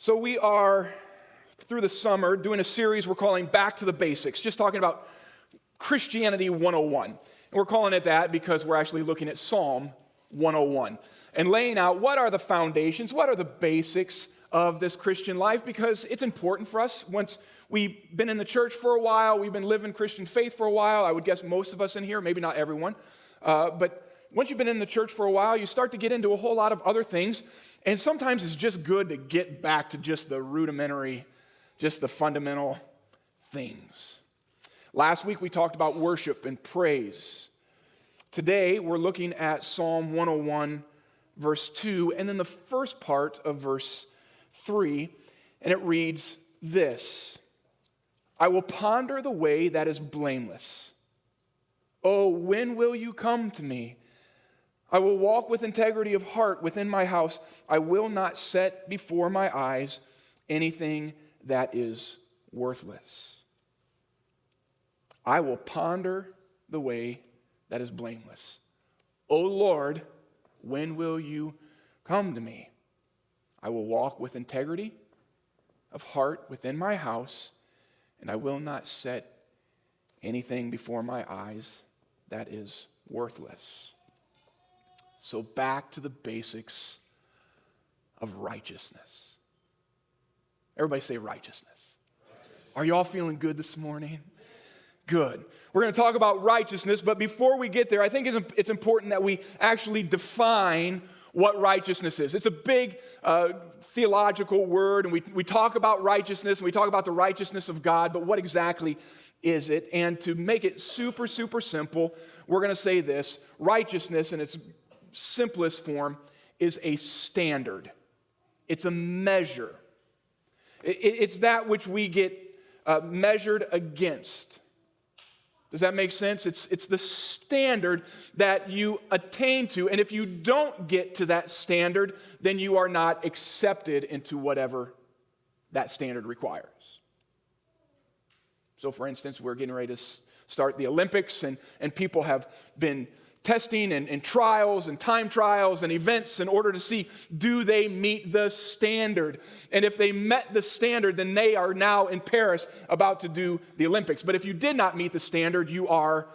So we are, through the summer, doing a series we're calling Back to the Basics, just talking about Christianity 101. And we're calling it that because we're actually looking at Psalm 101 and laying out what are the foundations, what are the basics of this Christian life, because it's important for us. Once we've been in the church for a while, we've been living Christian faith for a while, I would guess most of us in here, maybe not everyone, but once you've been in the church for a while, you start to get into a whole lot of other things, and sometimes it's just good to get back to just the rudimentary, just the fundamental things. Last week we talked about worship and praise. Today we're looking at Psalm 101, verse 2, and then the first part of verse 3, and it reads this: I will ponder the way that is blameless. Oh, when will you come to me? I will walk with integrity of heart within my house. I will not set before my eyes anything that is worthless. I will ponder the way that is blameless. O Lord, when will you come to me? I will walk with integrity of heart within my house, and I will not set anything before my eyes that is worthless. So back to the basics of righteousness. Everybody say righteousness. Are you all feeling good this morning? Good. We're going to talk about righteousness, but before we get there, I think it's important that we actually define what righteousness is. It's a big theological word, and we talk about righteousness, and we talk about the righteousness of God, but what exactly is it? And to make it super, super simple, we're going to say this: righteousness in its simplest form is a standard. It's a measure. It's that which we get measured against. Does that make sense? It's the standard that you attain to, and if you don't get to that standard, then you are not accepted into whatever that standard requires. So for instance, we're getting ready to start the Olympics, and people have been testing and trials and time trials and events in order to see, do they meet the standard? And if they met the standard, then they are now in Paris about to do the Olympics. But if you did not meet the standard, you are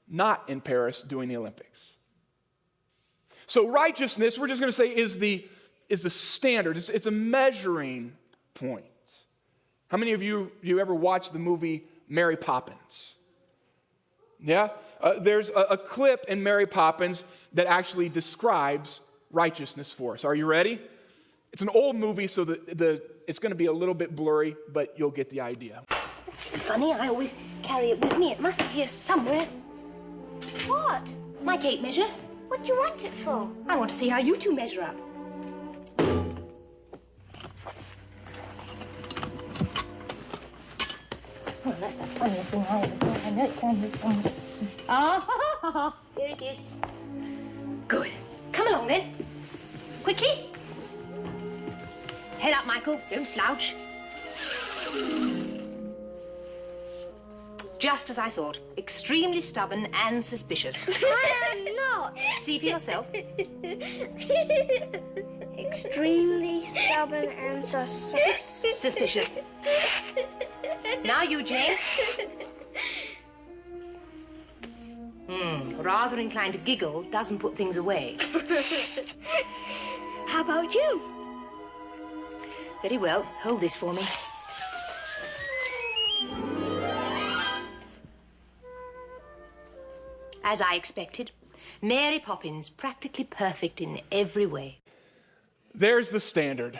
not in Paris doing the Olympics. So righteousness, we're just going to say, is the standard. It's a measuring point. How many of you ever watched the movie Mary Poppins? Yeah? There's a clip in Mary Poppins that actually describes righteousness for us. Are you ready? It's an old movie, so it's going to be a little bit blurry, but you'll get the idea. It's funny, I always carry it with me. It must be here somewhere. What? My tape measure. What do you want it for? I want to see how you two measure up. Oh, that's the funniest thing I ever saw. I know it's down here somewhere. Ah, here it is. Good. Come along, then. Quickly. Head up, Michael. Don't slouch. Just as I thought. Extremely stubborn and suspicious. I am not. See for yourself. Extremely stubborn and Suspicious. Now you, Jane. Rather inclined to giggle doesn't put things away. How about you? Very well. Hold this for me. As I expected, Mary Poppins, practically perfect in every way. There's the standard.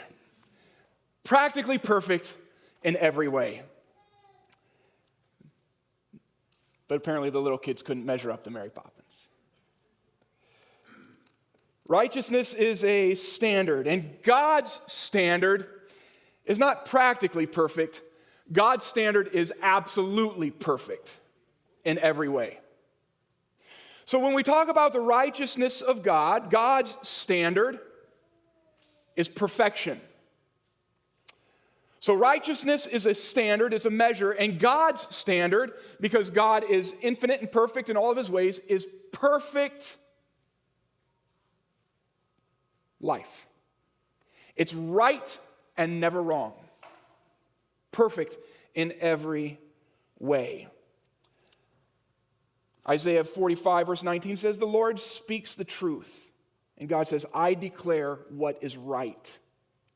Practically perfect in every way. But apparently the little kids couldn't measure up to Mary Poppins. Righteousness is a standard, and God's standard is not practically perfect. God's standard is absolutely perfect in every way. So when we talk about the righteousness of God, God's standard is perfection. So righteousness is a standard, it's a measure, and God's standard, because God is infinite and perfect in all of his ways, is perfect life. It's right and never wrong. Perfect in every way. Isaiah 45 verse 19 says, the Lord speaks the truth. And God says, I declare what is right.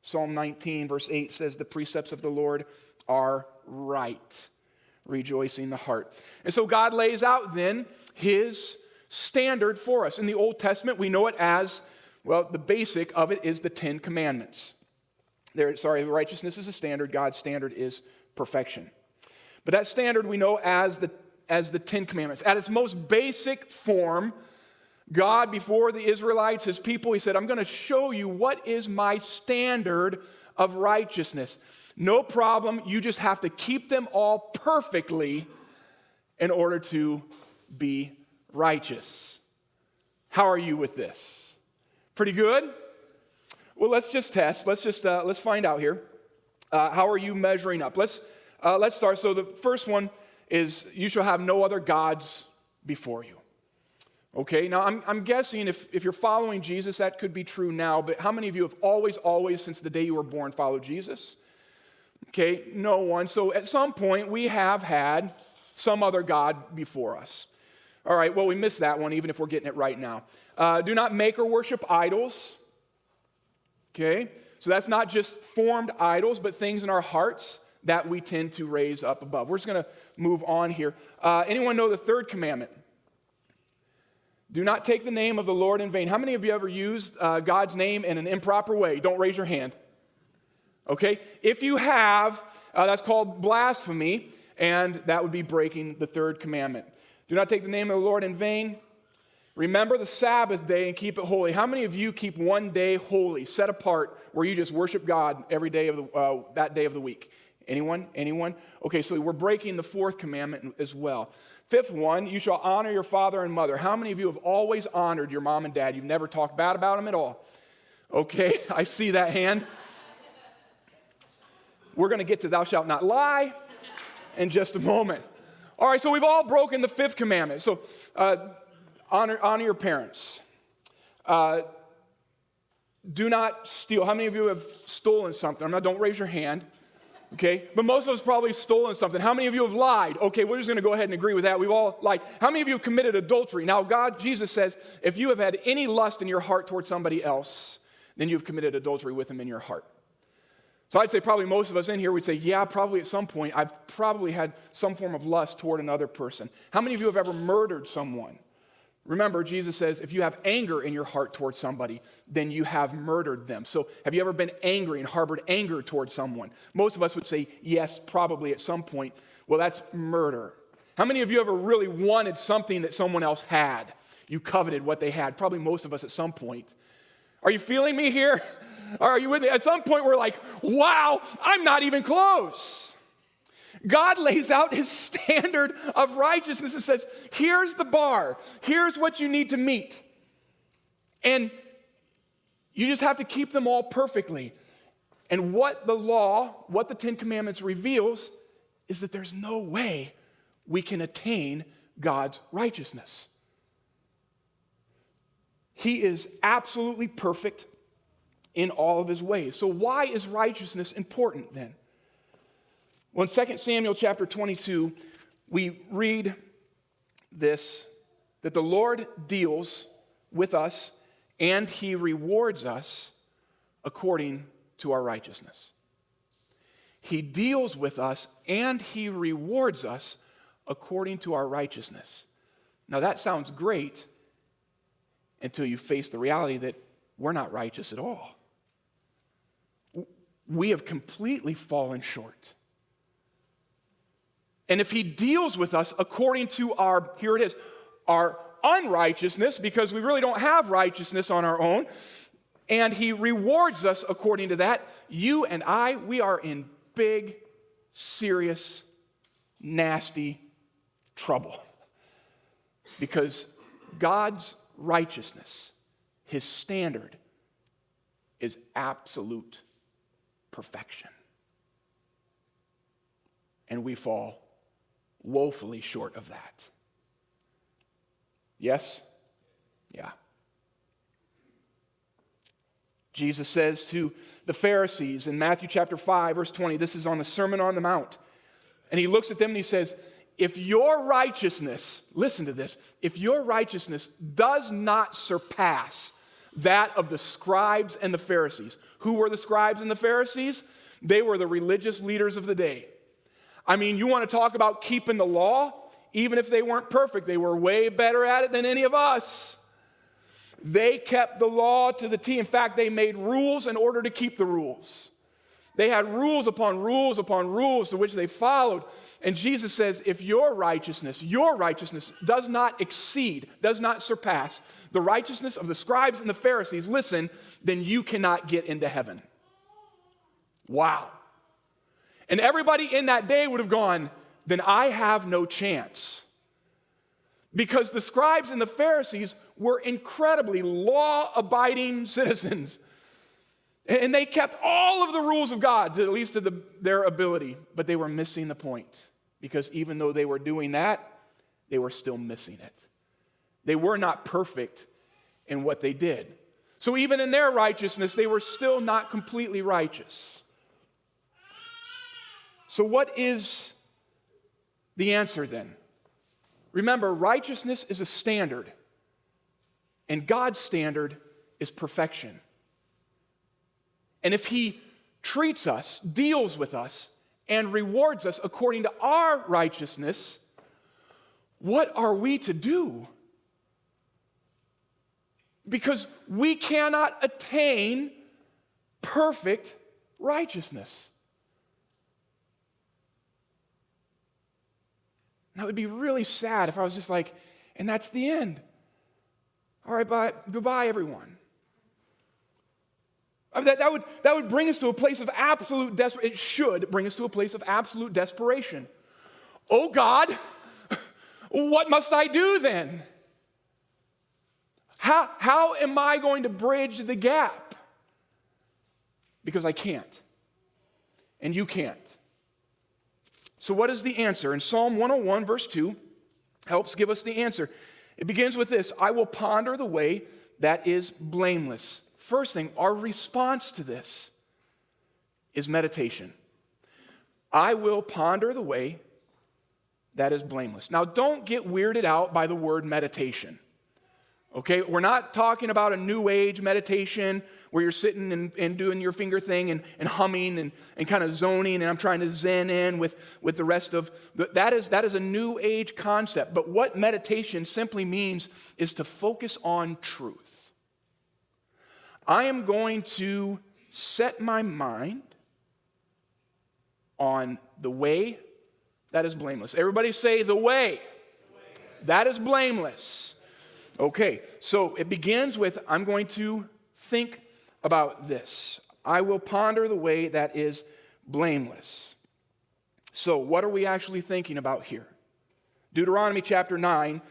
Psalm 19 verse 8 says, the precepts of the Lord are right, rejoicing the heart. And so God lays out then his standard for us. In the Old Testament, we know it as, well, the basic of it is the 10 Commandments. Righteousness is a standard. God's standard is perfection. But that standard we know as the 10 Commandments. At its most basic form, God, before the Israelites, his people, he said, I'm going to show you what is my standard of righteousness. No problem. You just have to keep them all perfectly in order to be righteous. How are you with this? Pretty good? Well, let's just test. Let's find out here. How are you measuring up? Let's start. So the first one is, you shall have no other gods before you. Okay, now I'm guessing if you're following Jesus, that could be true now, but how many of you have always, since the day you were born, followed Jesus? Okay, no one. So at some point, we have had some other God before us. All right, well, we missed that one, even if we're getting it right now. Do not make or worship idols. Okay, so that's not just formed idols, but things in our hearts that we tend to raise up above. We're just going to move on here. Anyone know the third commandment? Do not take the name of the Lord in vain. How many of you ever used God's name in an improper way? Don't raise your hand. Okay? If you have, that's called blasphemy, and that would be breaking the third commandment. Do not take the name of the Lord in vain. Remember the Sabbath day and keep it holy. How many of you keep one day holy, set apart, where you just worship God every day of that day of the week? Anyone? Okay, so we're breaking the fourth commandment as well. Fifth one, you shall honor your father and mother. How many of you have always honored your mom and dad? You've never talked bad about them at all. Okay, I see that hand. We're going to get to thou shalt not lie in just a moment. All right, so we've all broken the fifth commandment. So honor your parents. Do not steal. How many of you have stolen something? Don't raise your hand. Okay, but most of us probably stolen something. How many of you have lied? Okay, we're just going to go ahead and agree with that. We've all lied. How many of you have committed adultery? Now, Jesus says, if you have had any lust in your heart towards somebody else, then you've committed adultery with them in your heart. So I'd say probably most of us in here would say, yeah, probably at some point, I've probably had some form of lust toward another person. How many of you have ever murdered someone? Remember, Jesus says, if you have anger in your heart towards somebody, then you have murdered them. So have you ever been angry and harbored anger towards someone? Most of us would say, yes, probably at some point. Well, that's murder. How many of you ever really wanted something that someone else had? You coveted what they had. Probably most of us at some point. Are you feeling me here? Are you with me? At some point, we're like, wow, I'm not even close. God lays out his standard of righteousness and says, here's the bar. Here's what you need to meet. And you just have to keep them all perfectly. And what the law, what the 10 Commandments reveals, is that there's no way we can attain God's righteousness. He is absolutely perfect in all of his ways. So why is righteousness important then? Well, in 2 Samuel chapter 22, we read this, that the Lord deals with us and he rewards us according to our righteousness. He deals with us and he rewards us according to our righteousness. Now that sounds great until you face the reality that we're not righteous at all. We have completely fallen short. And if he deals with us according to our unrighteousness, because we really don't have righteousness on our own, and he rewards us according to that, you and I, we are in big, serious, nasty trouble. Because God's righteousness, his standard, is absolute perfection. And we fall woefully short of that. Yes? Yeah. Jesus says to the Pharisees in Matthew chapter 5, verse 20, this is on the Sermon on the Mount. And he looks at them and he says, if your righteousness, listen to this, if your righteousness does not surpass that of the scribes and the Pharisees. Who were the scribes and the Pharisees? They were the religious leaders of the day. I mean, you want to talk about keeping the law? Even if they weren't perfect, they were way better at it than any of us. They kept the law to the T. In fact, they made rules in order to keep the rules. They had rules upon rules to which they followed. And Jesus says, if your righteousness does not exceed, does not surpass the righteousness of the scribes and the Pharisees, listen, then you cannot get into heaven. Wow. And everybody in that day would have gone, then I have no chance. Because the scribes and the Pharisees were incredibly law-abiding citizens. And they kept all of the rules of God, at least to their ability, but they were missing the point. Because even though they were doing that, they were still missing it. They were not perfect in what they did. So even in their righteousness, they were still not completely righteous. So what is the answer then? Remember, righteousness is a standard, and God's standard is perfection. And if He treats us, deals with us, and rewards us according to our righteousness, what are we to do? Because we cannot attain perfect righteousness. Now, it would be really sad if I was just like, and that's the end. All right, bye, goodbye, everyone. I mean, that would bring us to a place of absolute desperation. It should bring us to a place of absolute desperation. Oh God, what must I do then? How am I going to bridge the gap? Because I can't. And you can't. So what is the answer? And Psalm 101, verse 2, helps give us the answer. It begins with this: I will ponder the way that is blameless. First thing, our response to this is meditation. I will ponder the way that is blameless. Now, don't get weirded out by the word meditation. Okay, we're not talking about a new age meditation where you're sitting and doing your finger thing and humming and kind of zoning, and I'm trying to zen in with the rest of, that is a new age concept. But what meditation simply means is to focus on truth. I am going to set my mind on the way that is blameless. Everybody say the way. That is blameless. Okay, so it begins with, I'm going to think about this. I will ponder the way that is blameless. So what are we actually thinking about here? Deuteronomy chapter 9,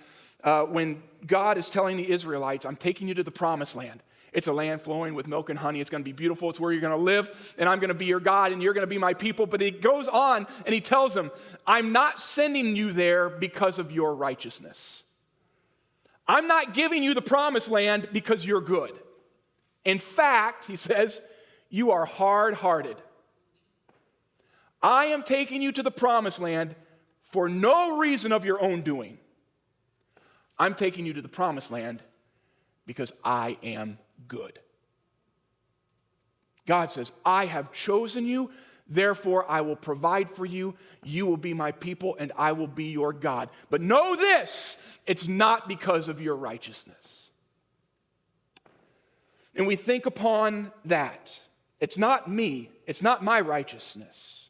when God is telling the Israelites, I'm taking you to the promised land. It's a land flowing with milk and honey. It's going to be beautiful. It's where you're going to live, and I'm going to be your God, and you're going to be my people. But he goes on, and he tells them, I'm not sending you there because of your righteousness. I'm not giving you the promised land because you're good. In fact, he says, you are hard-hearted. I am taking you to the promised land for no reason of your own doing. I'm taking you to the promised land because I am good. God says, I have chosen you, therefore I will provide for you. You will be my people, and I will be your God. But know this, it's not because of your righteousness. And we think upon that. It's not me. It's not my righteousness.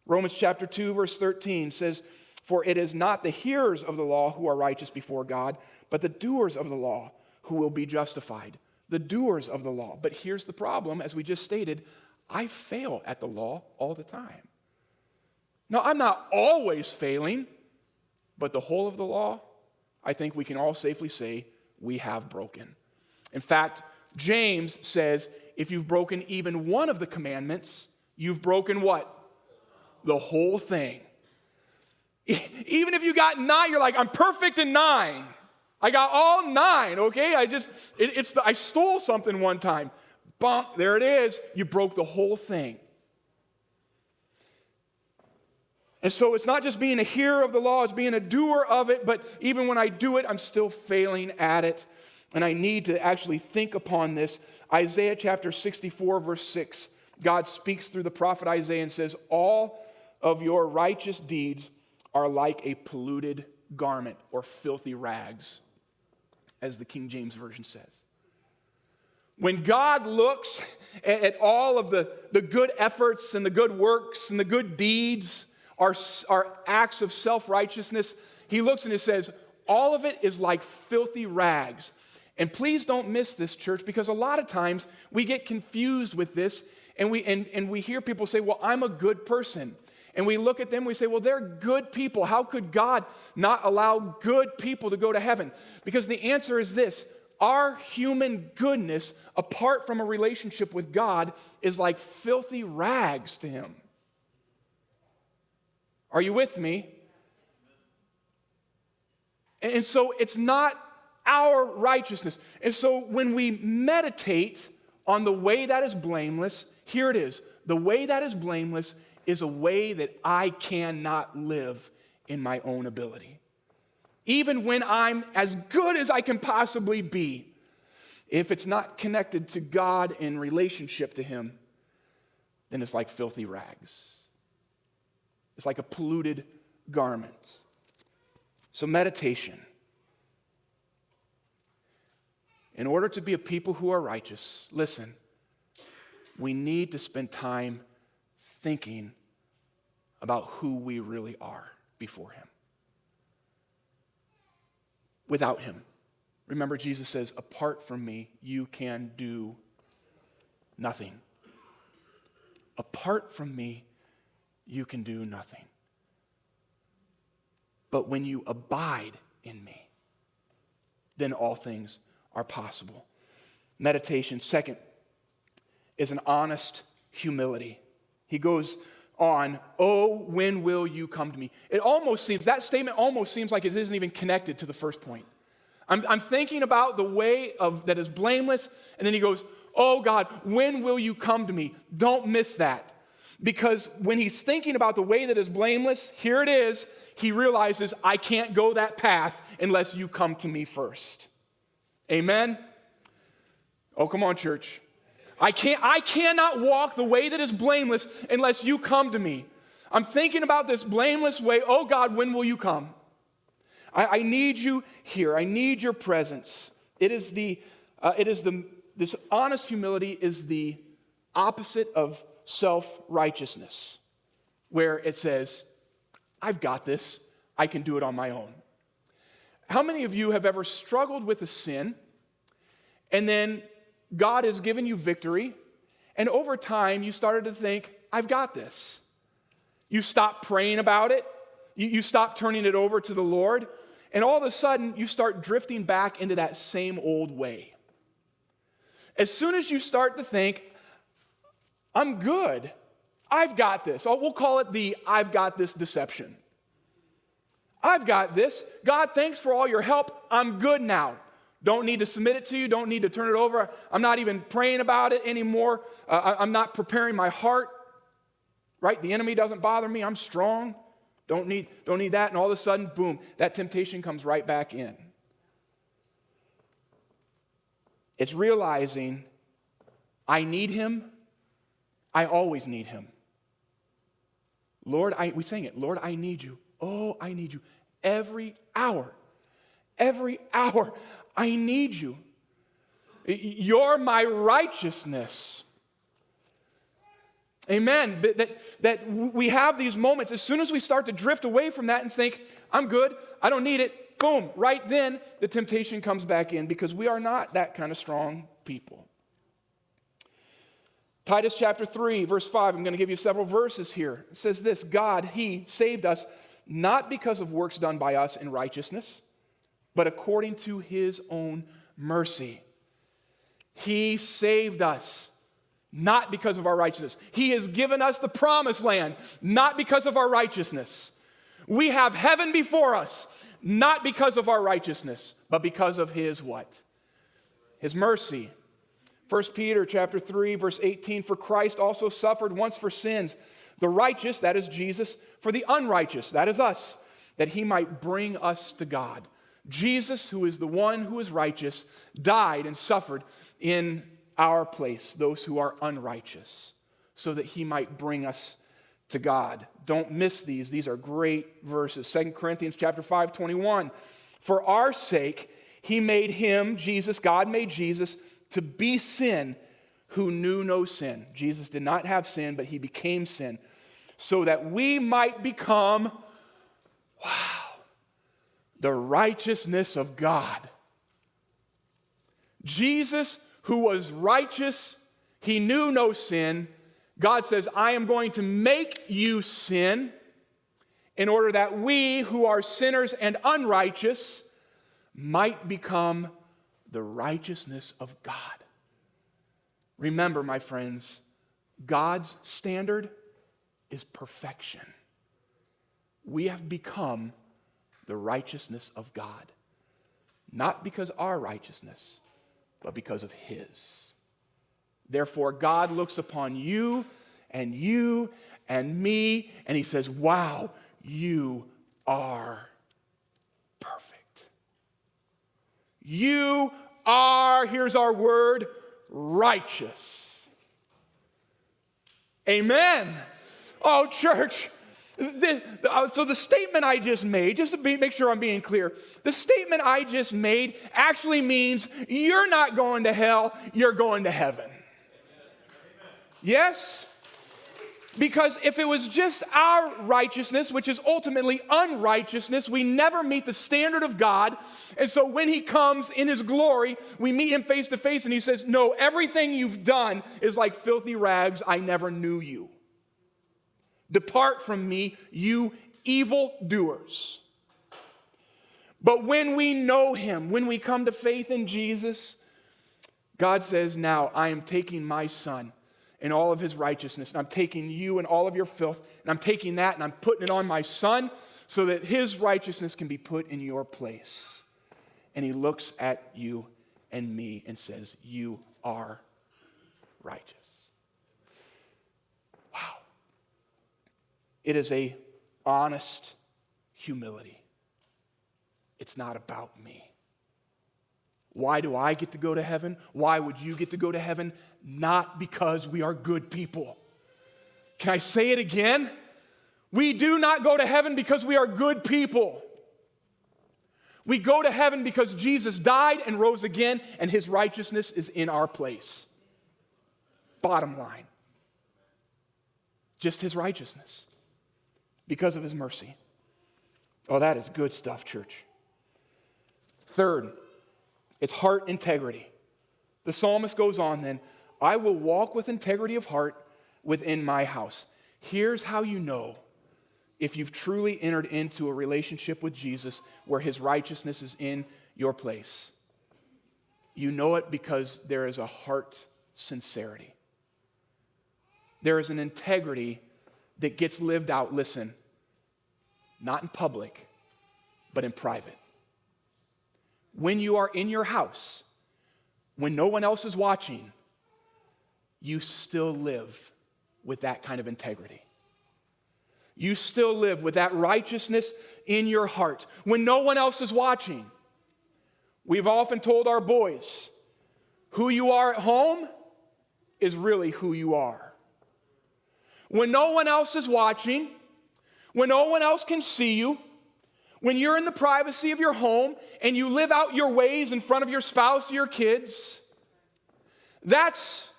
Romans chapter 2, verse 13 says, for it is not the hearers of the law who are righteous before God, but the doers of the law who will be justified. The doers of the law. But here's the problem, as we just stated, I fail at the law all the time. Now, I'm not always failing, but the whole of the law, I think we can all safely say we have broken. In fact, James says, if you've broken even one of the commandments, you've broken what? The whole thing. Even if you got 9, you're like, I'm perfect in 9. I got all 9, okay? I stole something one time. Bonk, there it is. You broke the whole thing. And so it's not just being a hearer of the law, it's being a doer of it, but even when I do it, I'm still failing at it. And I need to actually think upon this. Isaiah chapter 64, verse 6, God speaks through the prophet Isaiah and says, all of your righteous deeds are like a polluted garment or filthy rags, as the King James Version says. When God looks at all of the good efforts and the good works and the good deeds, our acts of self-righteousness, he looks and he says, all of it is like filthy rags. And please don't miss this, church, because a lot of times we get confused with this and we hear people say, well, I'm a good person. And we look at them, we say, well, they're good people. How could God not allow good people to go to heaven? Because the answer is this: our human goodness, apart from a relationship with God, is like filthy rags to him. Are you with me? And so it's not our righteousness. And so when we meditate on the way that is blameless, here it is. The way that is blameless is a way that I cannot live in my own ability. Even when I'm as good as I can possibly be, if it's not connected to God in relationship to him, then it's like filthy rags. It's like a polluted garment. So meditation. In order to be a people who are righteous, listen, we need to spend time thinking about who we really are before him. Without him. Remember, Jesus says, apart from me, you can do nothing. Apart from me, you can do nothing. But when you abide in me, then all things are possible. Meditation, second, is an honest humility. He goes on, oh, when will you come to me? That statement almost seems like it isn't even connected to the first point. I'm thinking about the way that is blameless, and then he goes, oh God, when will you come to me? Don't miss that. Because when he's thinking about the way that is blameless, here it is, he realizes I can't go that path unless you come to me first. Amen? Oh, come on, church. I cannot walk the way that is blameless unless you come to me. I'm thinking about this blameless way. Oh God, when will you come? I need you here. I need your presence. This honest humility is the opposite of self-righteousness, where it says, I've got this. I can do it on my own. How many of you have ever struggled with a sin, and then God has given you victory, and over time you started to think, I've got this. You stop praying about it. You stop turning it over to the Lord, and all of a sudden you start drifting back into that same old way. As soon as you start to think, I'm good, I've got this. Oh, we'll call it the I've got this deception. I've got this. God, thanks for all your help. I'm good now. Don't need to submit it to you. Don't need to turn it over. I'm not even praying about it anymore. I'm not preparing my heart. Right? The enemy doesn't bother me. I'm strong. Don't need that. And all of a sudden, boom, that temptation comes right back in. It's realizing I need him. I always need him. Lord, we sang it. Lord, I need you. Oh, I need you. Every hour, I need you. You're my righteousness. Amen. That we have these moments. As soon as we start to drift away from that and think, I'm good, I don't need it, boom, right then the temptation comes back in because we are not that kind of strong people. Titus chapter 3, verse 5, I'm going to give you several verses here. It says this, God, he saved us not because of works done by us in righteousness, but according to his own mercy. He saved us, not because of our righteousness. He has given us the promised land, not because of our righteousness. We have heaven before us, not because of our righteousness, but because of his what? His mercy. 1 Peter chapter 3, verse 18, for Christ also suffered once for sins, the righteous, that is Jesus, for the unrighteous, that is us, that he might bring us to God. Jesus, who is the one who is righteous, died and suffered in our place, those who are unrighteous, so that he might bring us to God. Don't miss these. These are great verses. 2 Corinthians chapter 5, 21. For our sake, he made him, Jesus, God made Jesus, to be sin who knew no sin. Jesus did not have sin, but he became sin, so that we might become, the righteousness of God. Jesus, who was righteous, he knew no sin. God says, I am going to make you sin in order that we who are sinners and unrighteous might become the righteousness of God. Remember, my friends, God's standard is perfection. We have become the righteousness of God, not because of our righteousness, but because of his. Therefore, God looks upon you and me, and he says, wow, you are perfect. You are, here's our word, righteous. Amen. Oh, church. So the statement I just made, just to make sure I'm being clear, the statement I just made actually means you're not going to hell, you're going to heaven. Yes? Because if it was just our righteousness, which is ultimately unrighteousness, we never meet the standard of God. And so when he comes in his glory, we meet him face to face and he says, no, everything you've done is like filthy rags. I never knew you. Depart from me, you evildoers. But when we know him, when we come to faith in Jesus, God says, now I am taking my son and all of his righteousness, and I'm taking you and all of your filth, and I'm taking that and I'm putting it on my son so that his righteousness can be put in your place. And he looks at you and me and says, you are righteous. Wow. It is a honest humility. It's not about me. Why do I get to go to heaven? Why would you get to go to heaven? Not because we are good people. Can I say it again? We do not go to heaven because we are good people. We go to heaven because Jesus died and rose again, and his righteousness is in our place. Bottom line. Just his righteousness. Because of his mercy. Oh, that is good stuff, church. Third, it's heart integrity. The psalmist goes on then, I will walk with integrity of heart within my house. Here's how you know if you've truly entered into a relationship with Jesus where his righteousness is in your place. You know it because there is a heart sincerity. There is an integrity that gets lived out, listen, not in public, but in private. When you are in your house, when no one else is watching, you still live with that kind of integrity. You still live with that righteousness in your heart. When no one else is watching, we've often told our boys, who you are at home is really who you are. When no one else is watching, when no one else can see you, when you're in the privacy of your home and you live out your ways in front of your spouse or your kids, that's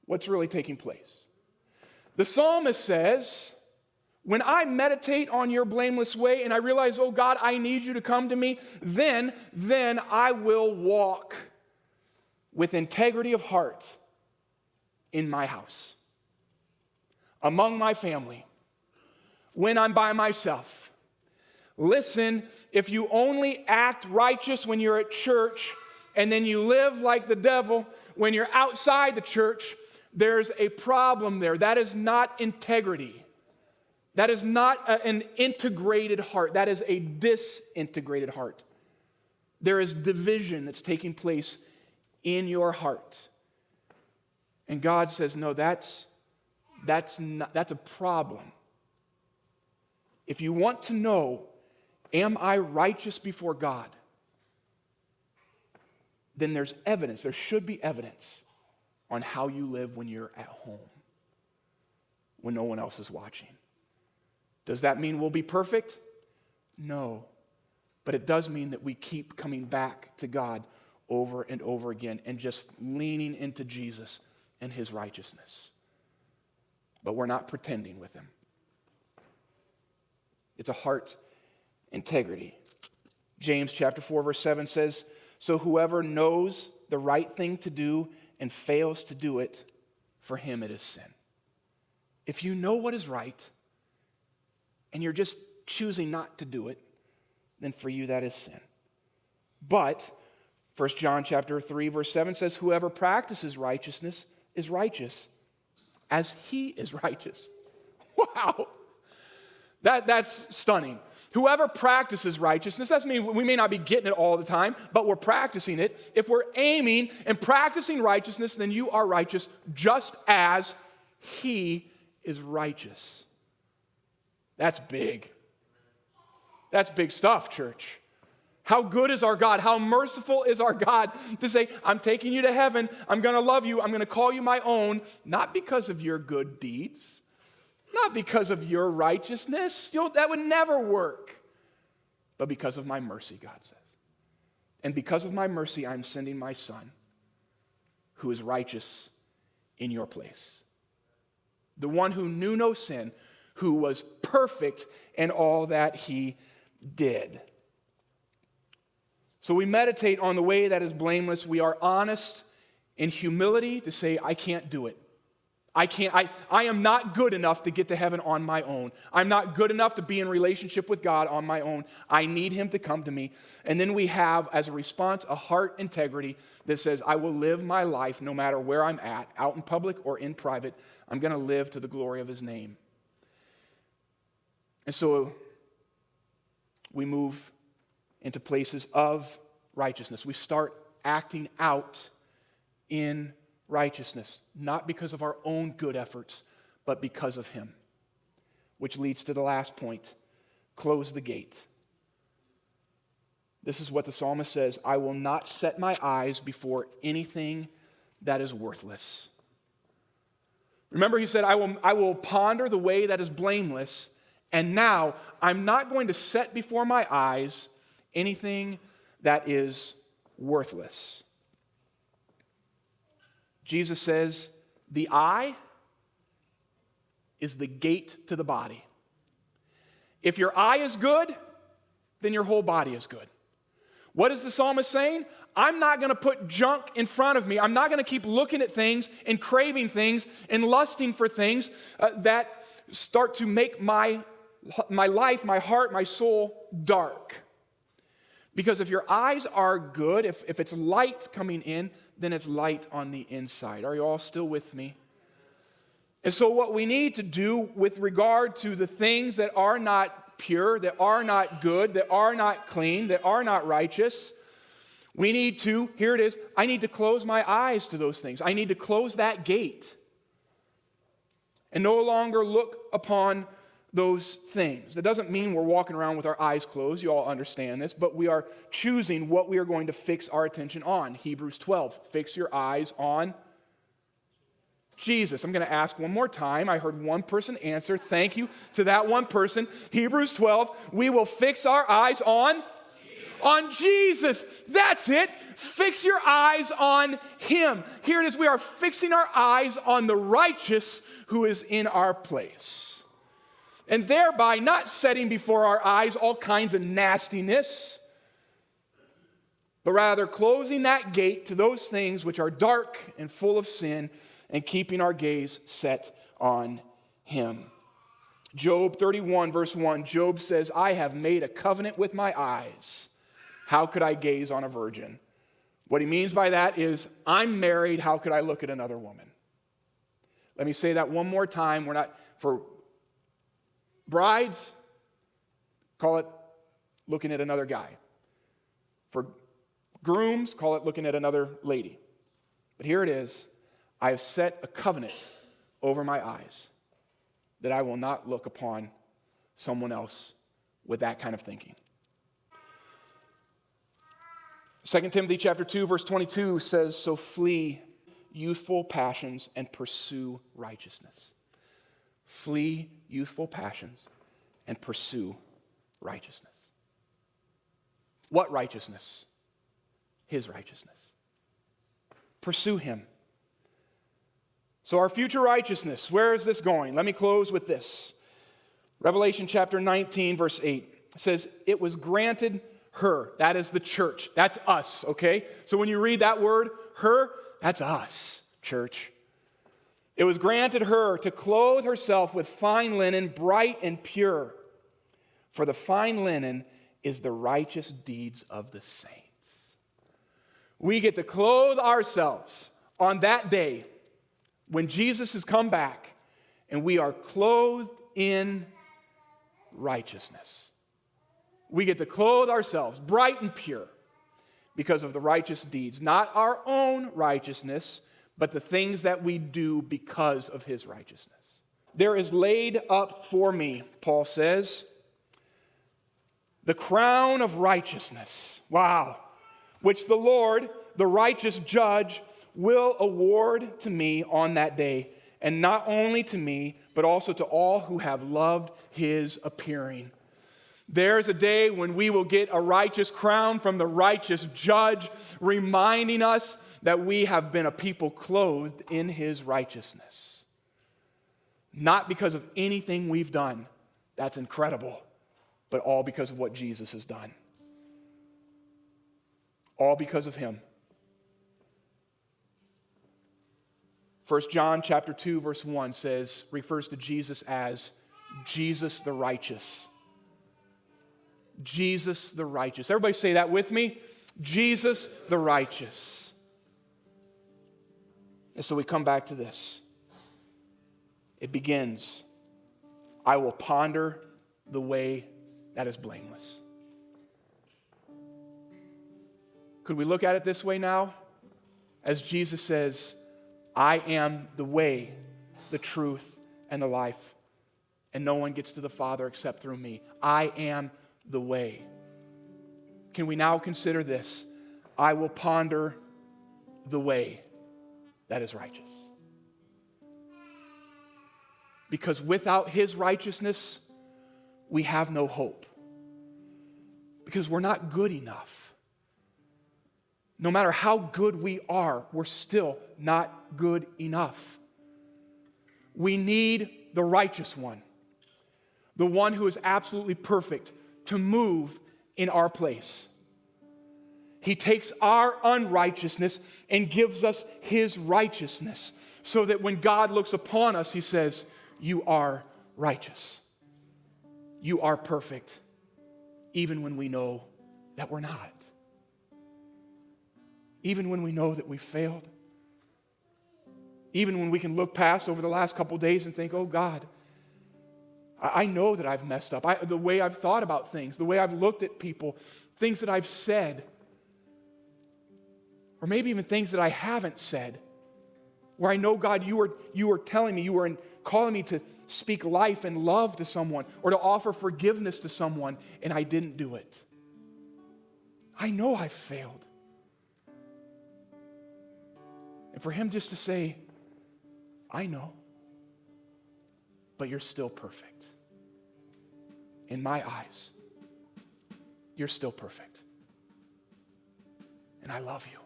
what's really taking place. The psalmist says, when I meditate on your blameless way and I realize, oh God, I need you to come to me, then I will walk with integrity of heart in my house, among my family, when I'm by myself. Listen, if you only act righteous when you're at church and then you live like the devil when you're outside the church, there's a problem there. That is not integrity. That is not an integrated heart. That is a disintegrated heart. There is division that's taking place in your heart. And God says, no, that's a problem. If you want to know, am I righteous before God? Then there's evidence, there should be evidence on how you live when you're at home, when no one else is watching. Does that mean we'll be perfect? No. But it does mean that we keep coming back to God over and over again and just leaning into Jesus and his righteousness. But we're not pretending with him. It's a heart integrity. James chapter 4 verse 7 says, so whoever knows the right thing to do and fails to do it, for him it is sin. If you know what is right and you're just choosing not to do it, then for you that is sin. But 1 John chapter 3 verse 7 says, whoever practices righteousness is righteous as he is righteous. Wow. That's stunning. Whoever practices righteousness, that means we may not be getting it all the time, but we're practicing it. If we're aiming and practicing righteousness, then you are righteous just as he is righteous. That's big. That's big stuff, church. How good is our God? How merciful is our God to say, I'm taking you to heaven. I'm going to love you. I'm going to call you my own, not because of your good deeds, not because of your righteousness. That would never work. But because of my mercy, God says. And because of my mercy, I'm sending my son, who is righteous in your place. The one who knew no sin, who was perfect in all that he did. So we meditate on the way that is blameless. We are honest in humility to say, I can't do it. I am not good enough to get to heaven on my own. I'm not good enough to be in relationship with God on my own. I need him to come to me. And then we have, as a response, a heart integrity that says, I will live my life no matter where I'm at, out in public or in private. I'm going to live to the glory of his name. And so we move into places of righteousness. We start acting out in righteousness, not because of our own good efforts, but because of him. Which leads to the last point, close the gate. This is what the psalmist says, I will not set my eyes before anything that is worthless. Remember, he said, I will ponder the way that is blameless, and now I'm not going to set before my eyes anything that is worthless. Jesus says, the eye is the gate to the body. If your eye is good, then your whole body is good. What is the psalmist saying? I'm not going to put junk in front of me. I'm not going to keep looking at things and craving things and lusting for things that start to make my life, my heart, my soul dark. Because if your eyes are good, if it's light coming in, then it's light on the inside. Are you all still with me? And so what we need to do with regard to the things that are not pure, that are not good, that are not clean, that are not righteous, we need to, here it is, I need to close my eyes to those things. I need to close that gate and no longer look upon those things. That doesn't mean we're walking around with our eyes closed. You all understand this, but we are choosing what we are going to fix our attention on. Hebrews 12, fix your eyes on Jesus. I'm going to ask one more time. I heard one person answer. Thank you to that one person. Hebrews 12, we will fix our eyes on Jesus. That's it. Fix your eyes on him. Here it is. We are fixing our eyes on the righteous who is in our place. And thereby not setting before our eyes all kinds of nastiness, but rather closing that gate to those things which are dark and full of sin and keeping our gaze set on him. Job 31 verse 1, Job says, I have made a covenant with my eyes. How could I gaze on a virgin? What he means by that is, I'm married, how could I look at another woman? Let me say that one more time. We're not, for brides, call it looking at another guy. For grooms, call it looking at another lady. But here it is. I have set a covenant over my eyes that I will not look upon someone else with that kind of thinking. 2 Timothy chapter 2, verse 22 says, so flee youthful passions and pursue righteousness. Flee youthful passions and pursue righteousness. What righteousness? His righteousness. Pursue him. So our future righteousness, where is this going? Let me close with this. Revelation chapter 19, verse 8 says, it was granted her, that is the church, that's us, okay? So when you read that word, her, that's us, church. It was granted her to clothe herself with fine linen, bright and pure. For the fine linen is the righteous deeds of the saints. We get to clothe ourselves on that day when Jesus has come back, and we are clothed in righteousness. We get to clothe ourselves bright and pure because of the righteous deeds, not our own righteousness, but the things that we do because of his righteousness. There is laid up for me, Paul says, the crown of righteousness. Wow. Which the Lord, the righteous judge, will award to me on that day, and not only to me, but also to all who have loved his appearing. There's a day when we will get a righteous crown from the righteous judge, reminding us that we have been a people clothed in his righteousness. Not because of anything we've done. That's incredible. But all because of what Jesus has done. All because of him. 1 John chapter 2, verse 1 refers to Jesus as Jesus the righteous. Jesus the righteous. Everybody say that with me. Jesus the righteous. And so we come back to this. It begins, I will ponder the way that is blameless. Could we look at it this way now? As Jesus says, I am the way, the truth, and the life, and no one gets to the Father except through me. I am the way. Can we now consider this? I will ponder the way that is righteous. Because without his righteousness, we have no hope. Because we're not good enough. No matter how good we are, we're still not good enough. We need the righteous one, the one who is absolutely perfect, to move in our place. He takes our unrighteousness and gives us his righteousness, so that when God looks upon us, he says, you are righteous. You are perfect, even when we know that we're not. Even when we know that we failed. Even when we can look past over the last couple days and think, oh God, I know that I've messed up. The way I've thought about things, the way I've looked at people, things that I've said, or maybe even things that I haven't said, where I know, God, you were telling me, you were calling me to speak life and love to someone, or to offer forgiveness to someone, and I didn't do it. I know I've failed. And for him just to say, I know, but you're still perfect. In my eyes, you're still perfect. And I love you.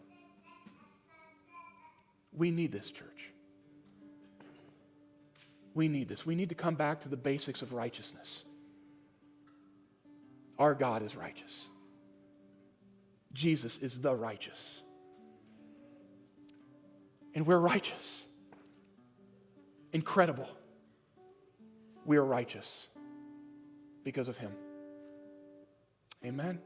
We need this, church. We need this. We need to come back to the basics of righteousness. Our God is righteous. Jesus is the righteous. And we're righteous. Incredible. We are righteous because of him. Amen.